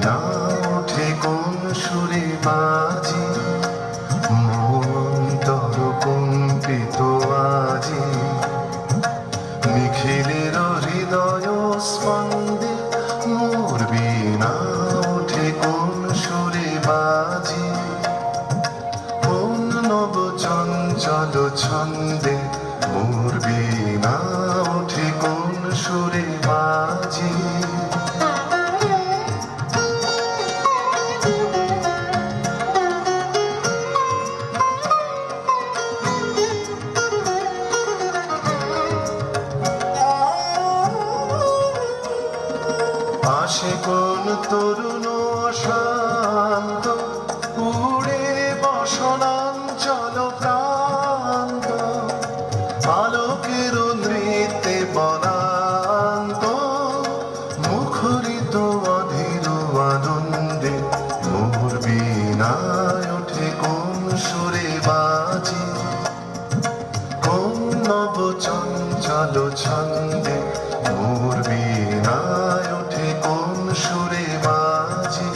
বীণা ওঠে কোন সুরে বাজে, মন্তর কম্পিত আজি। নিখিলের হৃদয় স্পন্দে মোর বীণা ওঠে কোন সুরে বাজে, কোন নব চঞ্চল ছন্দে মোর বীণা ওঠে কোন সুরে বাজে। আসে কোন তরুণ শান্ত, উড়ে বসনাঞ্চল প্রান্ত, আলোকের নৃত্যে বনান্ত, মুখরিত অধীর আনন্দে মোর বীণায় ওঠে কোন সুরে বাজে, কোন নব চঞ্চল ছন্দে মোর বীণায় ওঠে কোন সুরে বাজে।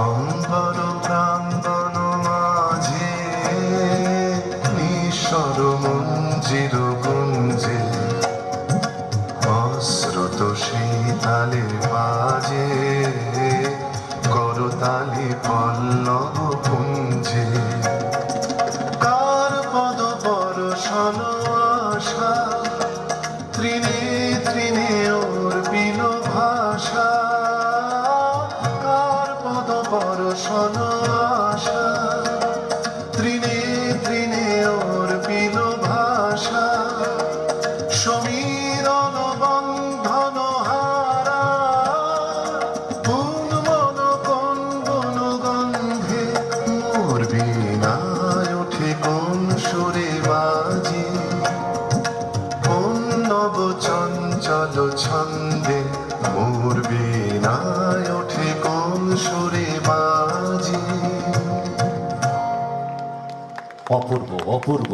অম্বর প্রাঙ্গণ মাঝে নিঃস্বর মঞ্জির গুঞ্জে, অশ্রুত সেই তালে বাজে করতালি পল্লব পুঞ্জে। কার পদ বর্ষণ আশা, তৃণে তৃণে ওর বিল ভাষা, কার পদ বর্ষণ আশা, তৃণে তৃণে ওর বিল ভাষা। সমীরণ বন্ধন হারা, উন্মন কন্দন গন্ধে মোর বীণায় ওঠে কোন সুরে বাজে, কোন নব চঞ্চল ছন্দে মোর বীণায় ওঠে কোন সুরে বাজে। অপূর্ব অপূর্ব।